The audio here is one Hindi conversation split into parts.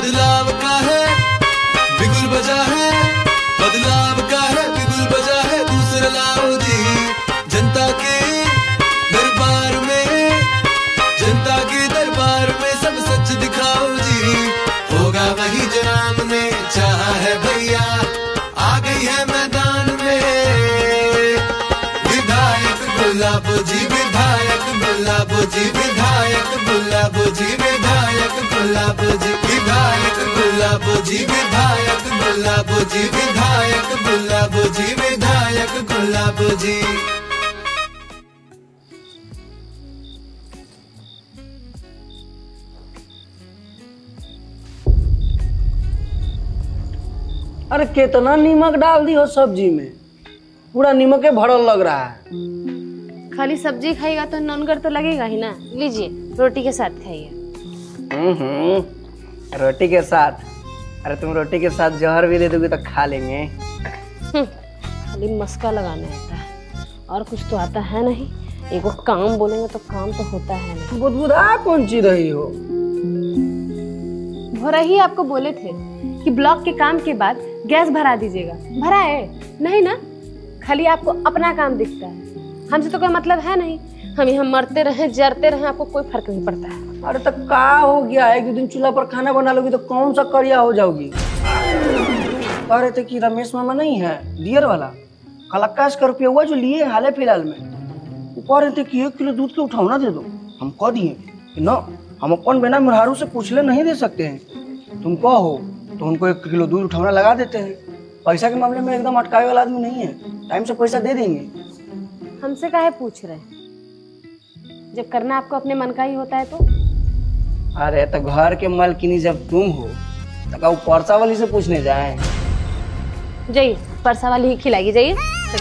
बदलाव का है बिगुल बजा है, बदलाव का है बिगुल बजा है, दूसरा लाओ जी जनता के दरबार में, जनता के दरबार में सब सच दिखाओ जी। होगा वही जो राम ने चाहा है भैया, आ गई है मैदान में विधायक गुलाबो जी, विधायक गुलाबो जी, विधायक गुलाबो जी, विधायक गुलाबो जी, विधायक गुलाबो जी, विधायक गुलाबो जी, विधायक गुलाबो जी, विधायक गुलाबो जी। अरे कितना नीमक डाल दी हो सब्जी में, पूरा नीमक के भरल लग रहा है। खाली सब्जी खाएगा तो नॉनगर तो लगेगा ही ना। लीजिए रोटी के साथ खाइए। रोटी के साथ? अरे तुम रोटी के साथ जहर भी दे दोगे तो खा लेंगे। खाली मस्का लगाने आता है और कुछ तो आता है नहीं। एक काम बोलेंगे तो काम तो होता है नहीं। बुदबुदा कौन सी रही हो? भोरा ही आपको बोले थे कि ब्लॉक के काम के बाद गैस भरा दीजिएगा, भरा है नहीं ना? खाली आपको अपना काम दिखता है, हमसे तो कोई मतलब है नहीं। हम यहाँ मरते रहे जरते रहे, आपको कोई फर्क नहीं पड़ता है। अरे तो का हो गया है? एक दिन चूल्हा पर खाना बना लोगी तो कौन सा करिया हो जाओगी। कह रहे थे कि रमेश मामा नहीं है डियर वाला, कल 21 का रुपया हुआ जो लिए हाल फिलहाल में, वो कह रहे थे कि 1 किलो दूध के उठावना दे दो। हम कह दिए कि न, हम अपन बिना मुरहारू से पूछले नहीं दे सकते हैं, तुम कहो तो उनको 1 किलो दूध उठावना लगा देते हैं। पैसा के मामले में एकदम अटकावे वाला आदमी नहीं है, टाइम से पैसा दे देंगे। हमसे काहे पूछ रहे? जब करना आपको अपने मन का ही होता है तो। अरे तो घर के मालकिनी जब तुम हो तो क्या परसा वाली से पूछने जाए? जाइए परसा वाली ही खिलाएगी, जाइए।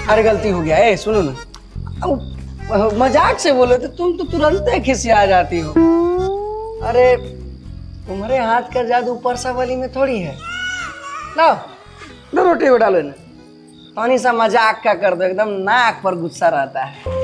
अरे गलती हो गया। ए सुनो ना, मजाक से बोले तो तुम तो तुरंत खिसिया जाती हो। अरे तुम्हारे हाथ का जादू परसा वाली में थोड़ी है। लो दो रोटी उठा लो ना, पानी सा मजाक क्या कर दो, एकदम नाक पर गुस्सा रहता है।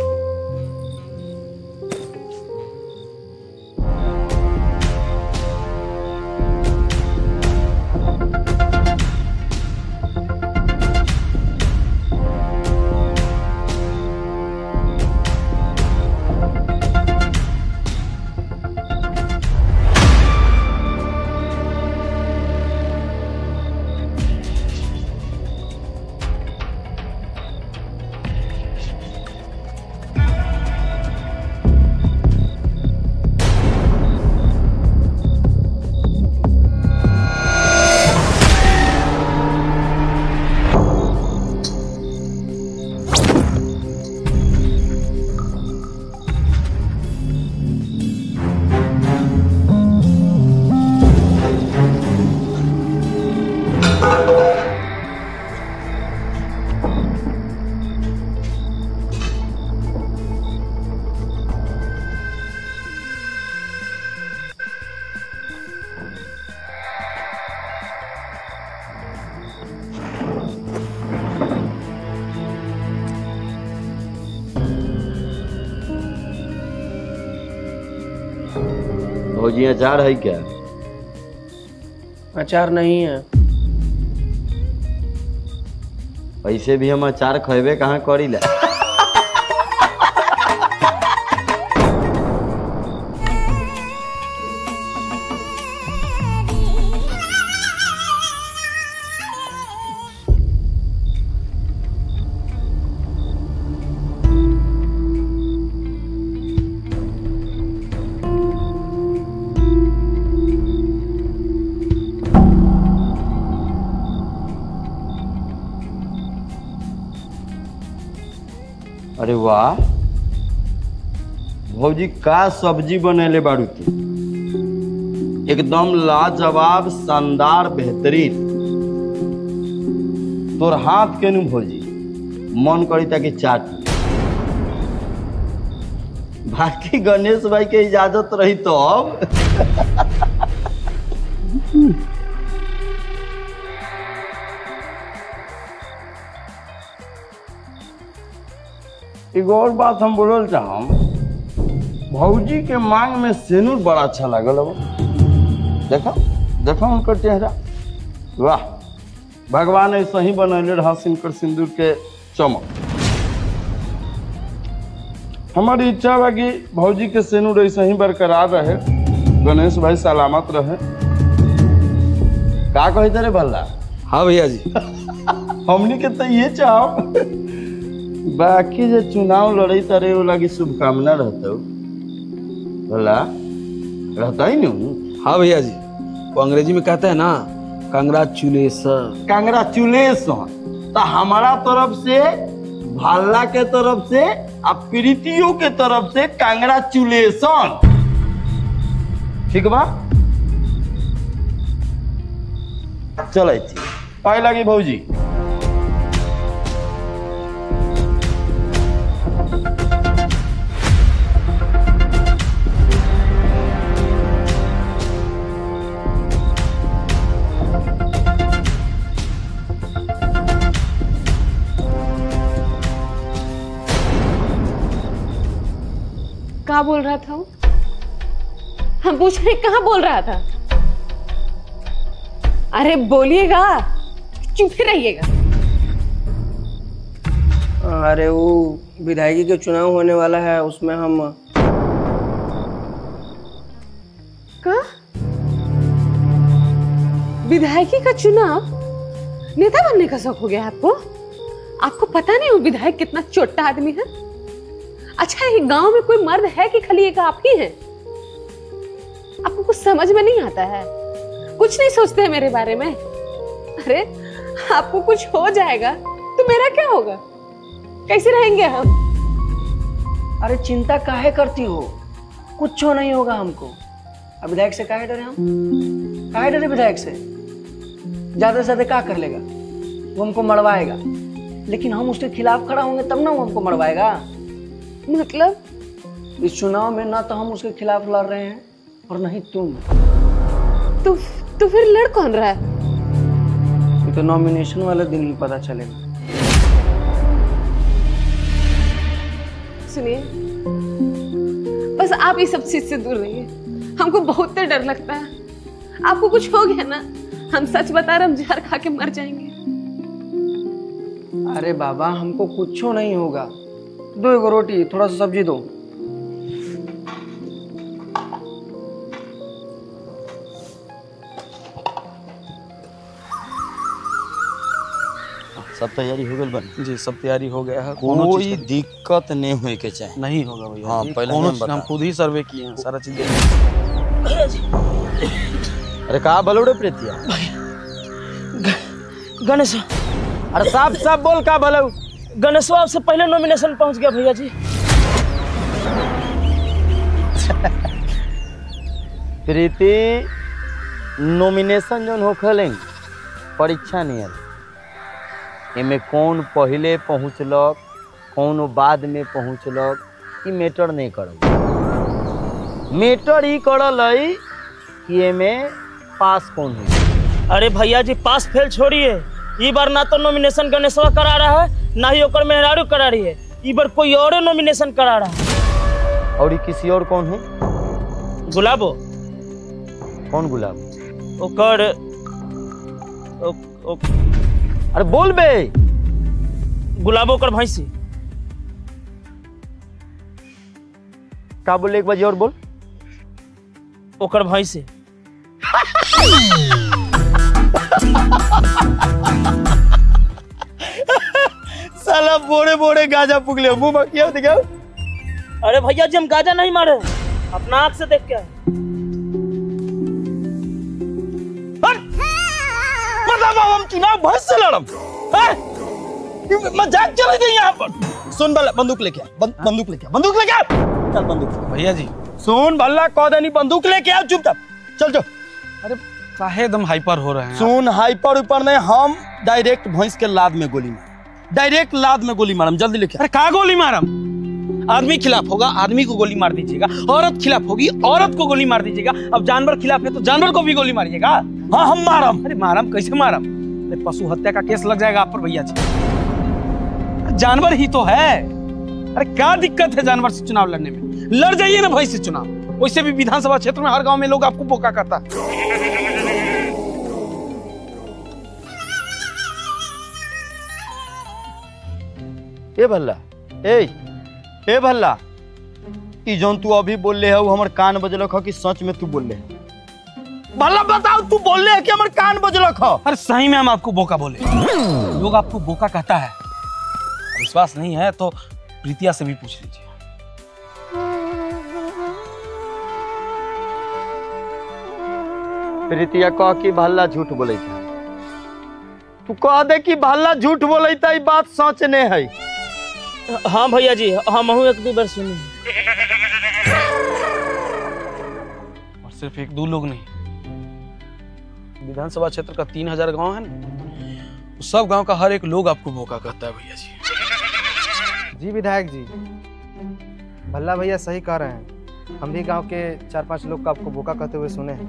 भौजी अचार है क्या? अचार नहीं है। पैसे भी हम अचार खेबे कहाँ करी ला। अरे वाह भौजी, का सब्जी बनेले बाड़ू तू, एकदम लाजवाब, शानदार, बेहतरीन। तोर हाथ के नु भौजी मन करी ताकि चाट। बाकी गणेश भाई के इजाजत रही तो एक और बात हम बोलल चाहम, भौजी के मांग में सेनुर बड़ा अच्छा लागल हो। देखो देखो उनका चेहरा, वाह, भगवान ऐसा ही बनैले रहा सिंकर सिंदूर के चमक। हमारी इच्छा बा कि भौजी के सेनूर ऐसा ही बरकरार रहे, गणेश भाई सलामत रहे। का कहते रे भल्ला? हाँ भैया जी। हमनी के तो ये चाहो, बाकी जो चुनाव लड़ई तारे वो लगी शुभकामना रहता भला रहता ही नहीं। हाँ भैया जी, वो अंग्रेजी में कहते हैं ना, कांग्रेचुलेशन। कांग्रेचुलेशन। तो हमारा तरफ से, भल्ला के तरफ से, अब प्रीतियों के तरफ से कांग्रेचुलेशन। ठीक बा, चल पाए लगी भौजी। कहाँ बोल रहा था वो? हम पूछ रहे कहाँ बोल रहा था? अरे बोलिएगा, चुप ही रहिएगा। अरे वो विधायकी के चुनाव होने वाला है, उसमें हम कहाँ? विधायकी का चुनाव? नेता बनने का शौक हो गया आपको? आपको पता नहीं वो विधायक कितना छोटा आदमी है? अच्छा, ये गांव में कोई मर्द है कि खाली एक आप ही हैं? आपको कुछ समझ में नहीं आता है, कुछ नहीं सोचते हैं मेरे बारे में। अरे आपको कुछ हो जाएगा तो मेरा क्या होगा? कैसे रहेंगे हम? अरे चिंता काहे करती हो, कुछ हो नहीं होगा हमको। अब विधायक से काहे डरे हम? काहे डरे विधायक से? ज्यादा से ज्यादा क्या कर लेगा? वो हमको मरवाएगा, लेकिन हम उसके खिलाफ खड़ा होंगे तब ना वो हमको मरवाएगा। मतलब इस चुनाव में ना तो हम उसके खिलाफ लड़ रहे हैं और नहीं तुम। तो फिर लड़ कौन रहा है? ये तो नॉमिनेशन वाले दिन ही पता चलेगा। सुनिए, बस आप इस सब चीज से दूर रहिए, हमको बहुत डर लगता है। आपको कुछ हो गया ना, हम सच बता रहे, हम जहर खा के मर जाएंगे। अरे बाबा, हमको कुछ नहीं होगा। दो एक रोटी, थोड़ा सा सब्जी दो। सब तैयारी हो गई बन? जी सब तैयारी हो गया है। कोई दिक्कत नहीं हुई के चाहे नहीं होगा भैया। हाँ, पहले हम खुद ही सर्वे किए हैं, सारा चीज। अरे कहा बलोड़े प्रीतिया? गणेश, अरे साफ साफ बोल, का बलो? गणेश आपसे पहले नॉमिनेशन पहुंच गया भैया जी। प्रीति, नॉमिनेशन जो होखेलेंगे परीक्षा नहीं है, इमे कौन पहले पहुँचलक कौन बाद में पहुँचलक, ई मैटर नहीं करल। मैटर ही करल है कि एमे पास कौन है। अरे भैया जी, पास फेल छोड़िए, ई बार ना तो नॉमिनेशन गणेशवा करा रहा है, ना ही ओकर मेहरारू करा रही है। ई बार कोई और नॉमिनेशन करा रहा है। और किसी और कौन है? गुलाबो। कौन गुलाब? ओकर अरे बोल बे। गुलाबो ओकर भैंसी। का बोले एक बार और बोल। ओकर भैंसी। साला बोड़े बोड़े गाजा पुगले मुंह में क्या दिखाओ। अरे भैया जी, हम गाजा नहीं मारे, अपना आंख से देख के आए। मतलब हम चुनाव भैंस से लड़म? मजाक चल रही यहाँ पर। सुन भल्ला, बंदूक लेके आ, बंदूक लेके आ, बंदूक लेके आ। चल बंदूक भैया जी। सुन भल्ला, कौन नहीं, बंदूक लेके आ, चुपचाप चल चल। अरे काहे एकदम हाइपर हो रहे हैं? सुन, हाइपर ऊपर नहीं, हम डायरेक्ट भैंस के लाद में गोली मार, डायरेक्ट लाद में गोली मारम, जल्दी लेके। अरे का गोली मारम? आदमी खिलाफ होगा, आदमी को गोली मार दीजिएगा। औरत खिलाफ होगी, औरत को गोली मार दीजिएगा। अब जानवर खिलाफ है तो जानवर को भी गोली मारिएगा। हाँ हम मारम। अरे मारम कैसे मारम? अरे पशु हत्या का केस लग जाएगा आप पर भैया जी। जानवर ही तो है। अरे क्या दिक्कत है जानवर से चुनाव लड़ने में? लड़ जाइए ना भाई से चुनाव। वैसे भी विधानसभा क्षेत्र में हर गांव में लोग आपको बोका करता है। ए भल्ला ए भल्ला, ई जौन तू अभी बोल है वो हमर कान बजलक ह कि सच में तू बोल है? भल्ला बताओ, तू बोल है कि हमर कान बजलक ह? अरे सही में हम आपको बोका बोले, लोग आपको बोका कहता है। विश्वास नहीं है तो प्रीतिया से भी पूछ लीजिए। प्रीतिया कह कि भल्ला झूठ बोले था। तू कह दे कि भल्ला झूठ बोले था, ई बात सच नहीं है। हाँ भैया जी, हम एक दो बार सुनी। और सिर्फ एक दो लोग नहीं, विधानसभा क्षेत्र का 3000 गांव है ना, उस सब गांव का हर एक लोग आपको बोका कहता है भैया जी। जी विधायक जी, भल्ला भैया सही कह रहे हैं। हम भी गांव के 4-5 लोग का आपको बोका कहते हुए सुने हैं।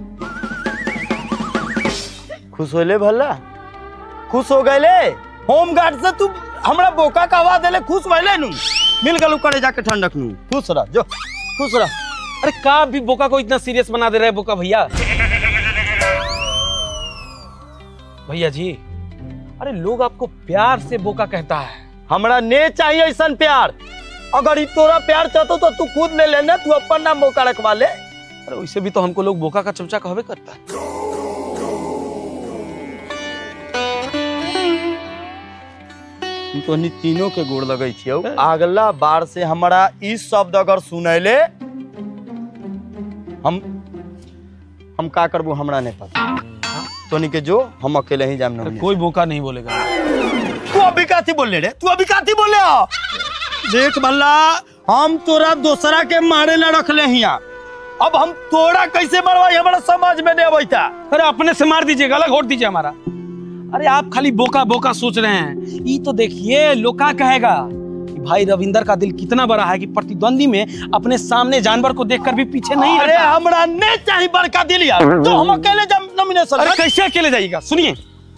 खुश होले भल्ला? खुश हो गए? होमगार्ड से तू हमरा बोका कहवा देले, खुश भइले नु? मिल गलू करे जाके ठंडक नु। खुश रह, जो खुश रह। अरे का भी बोका को इतना सीरियस बना दे रहे हैं बोका भैया? भैया जी, अरे लोग आपको प्यार से बोका कहता है। हमरा ने चाहिए ऐसा प्यार। अगर ई तोरा प्यार चाहतो तो तू खुद ले लेना, तू अपन नाम बोका रखवा ले। अरे वैसे भी तो हमको लोग बोका का चमचा कहवे करता है। तो तीनों के गोड़ लगे छियो। अगला बार से हमारा ई शब्द अगर सुनैले, हम का करबू हमरा नहीं पता। तोनी के जो हम अकेले ही जाम ना। कोई बोका नहीं बोलेगा। तू अभी काथी बोल रे? तू अभी काथी बोले हो? देख भल्ला, हम तोरा दूसरा के मारे ला रख ले हिया। अब हम तोरा कैसे मरवाई हमारा समझ में नहीं आवता। अरे अपने से मार दीजिएगा, अलग होट दीजिए हमारा। अरे आप खाली बोका बोका सोच रहे हैं। ये तो देखिए लोग क्या कहेगा कि भाई रविंदर का दिल कितना बड़ा है कि प्रतिद्वंदी में अपने सामने जानवर को देखकर भी पीछे नहीं हटा। अरे हमरा नहीं चाहिए बड़का दिल यार, तो हम अकेले नॉमिनेशन। अरे कैसे अकेले जाइएगा? सुनिए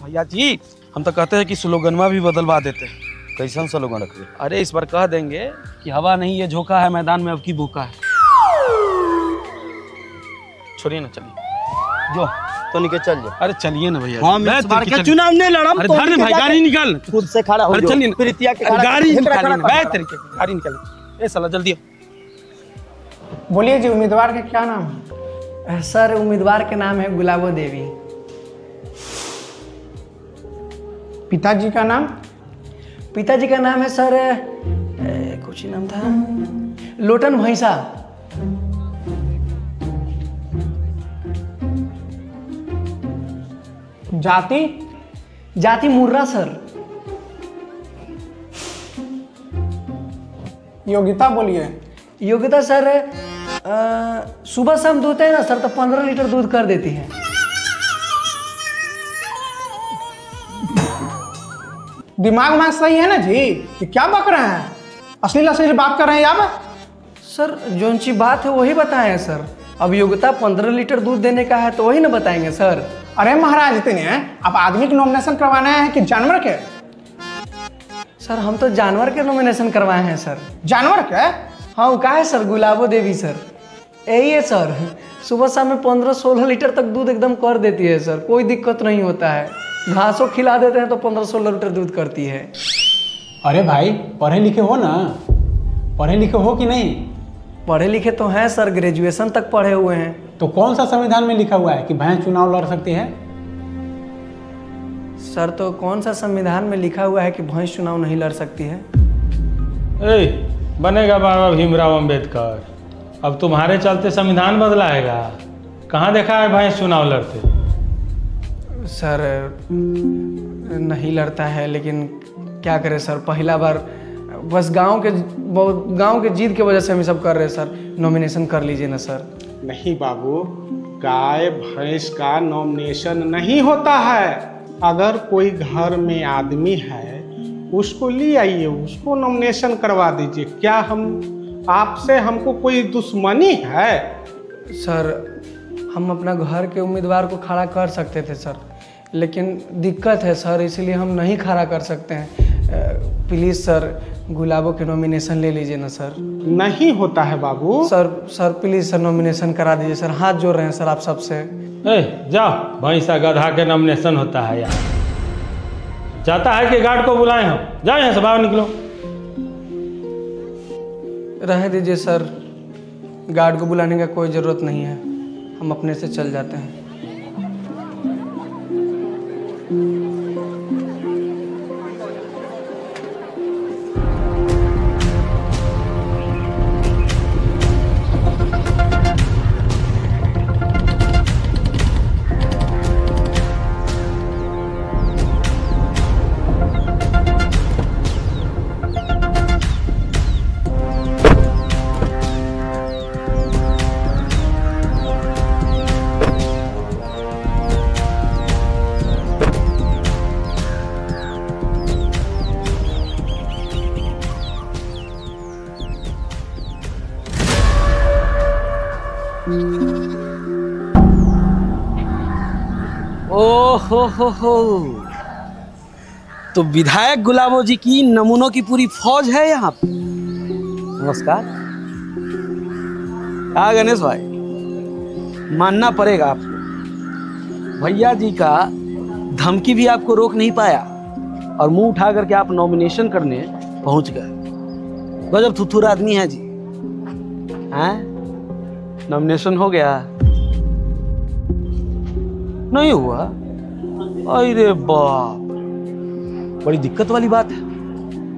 भैया जी, हम तो कहते हैं कि स्लोगनवा भी बदलवा देते हैं। कैसन स्लोगन रखिए? अरे इस बार कह देंगे कि हवा नहीं ये झोंका है, मैदान में अब की बोका है। छोड़िए ना, चलिए जो तो निकल चल जा। अरे चलिए ना भैया, हम इस बार के चुनाव नहीं लड़म। अरे धर भाई, गाड़ी निकाल, खुद से खड़ा हो। चलिए प्रीतिया के गाड़ी निकालिए, बैठ तरीके की गाड़ी निकालिए। ए साला जल्दी। बोलिए जी, उम्मीदवार का क्या नाम है? सर उम्मीदवार के नाम है गुलाबो देवी। पिताजी का नाम? पिताजी का नाम है सर कुछ ही नाम था, लोटन भैंसा। जाति? जाति मुर्रा सर। योग्यता बोलिए। योग्यता सर सुबह शाम दूधते हैं ना सर, तो 15 लीटर दूध कर देती है। दिमाग सही है ना जी? ये क्या बक रहे हैं? अश्लील अश्लील बात कर रहे हैं आप। सर जोन सी बात है वही बताए हैं सर। अब योग्यता 15 लीटर दूध देने का है तो वही ना बताएंगे सर। अरे महाराज, इतने आप आदमी की नॉमिनेशन करवाना है कि जानवर के? सर हम तो जानवर के नॉमिनेशन करवाए हैं सर। जानवर के? हाँ वो कहा है सर, गुलाबो देवी सर। यही है सर, सुबह शाम में 15-16 लीटर तक दूध एकदम कर देती है सर, कोई दिक्कत नहीं होता है। घासों खिला देते हैं तो 15-16 लीटर दूध करती है। अरे भाई पढ़े लिखे हो ना? पढ़े लिखे हो कि नहीं? पढ़े लिखे तो हैं सर, ग्रेजुएशन तक पढ़े हुए हैं। तो कौन सा संविधान में लिखा हुआ है कि भैंस चुनाव लड़ सकती है? सर तो कौन सा संविधान में लिखा हुआ है कि भैंस चुनाव नहीं लड़ सकती है? बनेगा बाबा भीमराव अंबेडकर। अब तुम्हारे चलते संविधान बदलाएगा? कहाँ देखा है भैंस चुनाव लड़ते? सर नहीं लड़ता है, लेकिन क्या करें सर, पहला बार बस गांव के जीत की वजह से हम सब कर रहे हैं सर। नॉमिनेशन कर लीजिए ना सर। नहीं बाबू, गाय भैंस का नॉमिनेशन नहीं होता है। अगर कोई घर में आदमी है उसको ले आइए, उसको नॉमिनेशन करवा दीजिए। क्या हम आपसे हमको कोई दुश्मनी है? सर हम अपना घर के उम्मीदवार को खड़ा कर सकते थे सर, लेकिन दिक्कत है सर, इसलिए हम नहीं खड़ा कर सकते हैं। प्लीज़ सर गुलाबो के नॉमिनेशन ले लीजिए ना सर। नहीं होता है बाबू। सर प्लीज़ सर नॉमिनेशन करा दीजिए सर, हाथ जोड़ रहे हैं सर आप सबसे। जाओ, भैंसा गधा के नॉमिनेशन होता है यार। जाता है कि गार्ड को बुलाए हम? जाओ यहाँ से बाहर निकलो। रह दीजिए सर, गार्ड को बुलाने का कोई ज़रूरत नहीं है, हम अपने से चल जाते हैं। हो तो विधायक गुलाबो जी की नमूनों की पूरी फौज है यहाँ पे। नमस्कार। हाँ गणेश भाई, मानना पड़ेगा आपको, भैया जी का धमकी भी आपको रोक नहीं पाया और मुंह उठा करके आप नॉमिनेशन करने पहुंच गए। गजब थुथुर आदमी है जी। हैं? नॉमिनेशन हो गया? नहीं हुआ? अरे बाप, बड़ी दिक्कत वाली बात है।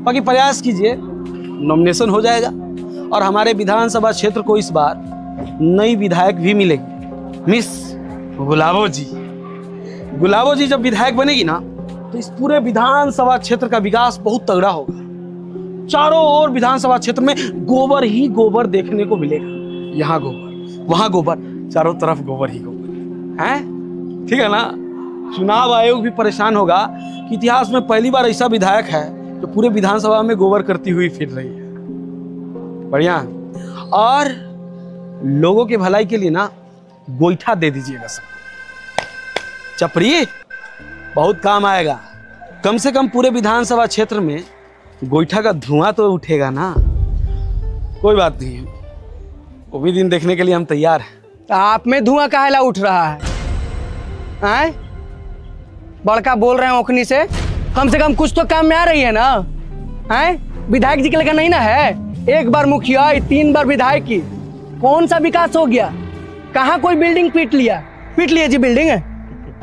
बाकी प्रयास कीजिए, नॉमिनेशन हो जाएगा और हमारे विधानसभा क्षेत्र को इस बार नई विधायक भी मिलेगी, मिस गुलाबो जी। गुलाबो जी जब विधायक बनेगी ना तो इस पूरे विधानसभा क्षेत्र का विकास बहुत तगड़ा होगा। चारों ओर विधानसभा क्षेत्र में गोबर ही गोबर देखने को मिलेगा। यहाँ गोबर, वहां गोबर, चारों तरफ गोबर ही गोबर है। ठीक है ना? चुनाव आयोग भी परेशान होगा कि इतिहास में पहली बार ऐसा विधायक है जो पूरे विधानसभा में गोबर करती हुई फिर रही है। बढ़िया। और लोगों की भलाई के लिए ना गोईठा दे दीजिएगा सबको। चपरी बहुत काम आएगा। कम से कम पूरे विधानसभा क्षेत्र में गोईठा का धुआं तो उठेगा ना। कोई बात नहीं, वो भी दिन देखने के लिए हम तैयार हैं। आप में धुआं काहेला उठ रहा है? आए? बड़का बोल रहे हैं ओखनी से, कम कुछ तो काम में आ रही है ना। आए? विधायक जी के लगा नहीं ना है, एक बार मुखिया 3 बार विधायक की, कौन सा विकास हो गया? कहाँ कोई बिल्डिंग पीट लिया जी बिल्डिंग है?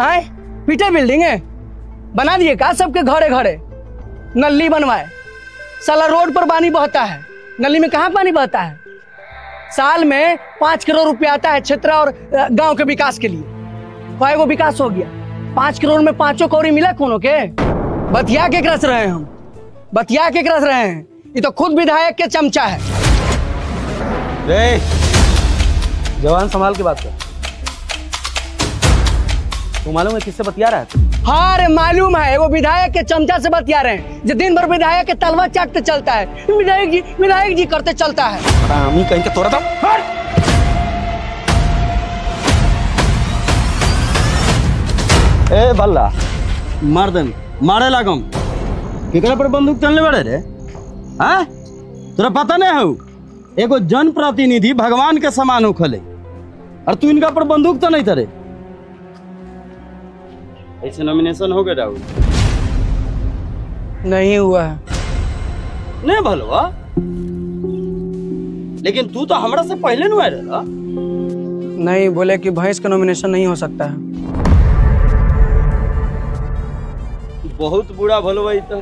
आए? पीटे बिल्डिंग है, बना दिए का सबके घरे घरे नली बनवाए। साला रोड पर पानी बहता है, नली में कहाँ पानी बहता है? साल में 5 करोड़ रुपया आता है क्षेत्र और गांव के विकास के लिए। कई गो विकास हो गया? 5 करोड़ में 5 कौड़ी मिला कोनो के? बतिया के रस रहे हैं हम, बतिया के रस रहे हैं। ये तो खुद विधायक के चमचा है। जवान संभाल के बात कर। तू मालूम है किससे बतिया रहा है? हाँ रे मालूम है, वो विधायक के चमचा से बतिया रहे हैं जो दिन भर विधायक के तलवा चाटते चलता है। विधायक जी करते चलता है। कहीं के तोड़ा था। ए बल्ला, मर्दन मारे लागम केकरा पर बंदूक चलने बड़े रे? हाँ? तोरा पता नहीं हो? एगो जनप्रतिनिधि भगवान के समान होखले और तू इनका पर बंदूक तो नहीं तरे। ऐसे नॉमिनेशन हो गया राहुल? नहीं हुआ है। नहीं भलवा, लेकिन तू तो हमरा से पहले न आया रहा। नहीं, बोले कि भैंस का नॉमिनेशन नहीं हो सकता है। बहुत बुरा भलो भाई। तो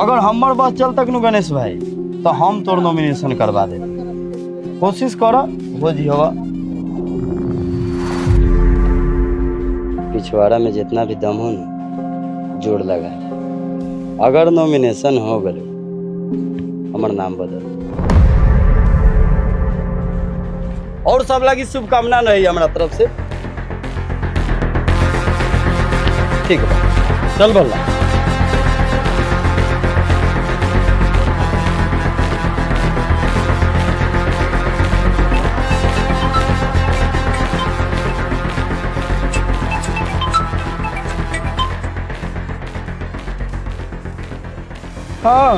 अगर हमर बस चल तक नु गणेश भाई तो हम तोर नॉमिनेशन करवा दे। कोशिश करो हो जी होगा। पिछवाड़ा में जितना भी दम हो न जोड़ लगा। अगर नॉमिनेशन हो गए हमार नाम बदल। और सब लगी शुभकामना नहीं हमारा तरफ से। ठीक है, चल बल्ला। हाँ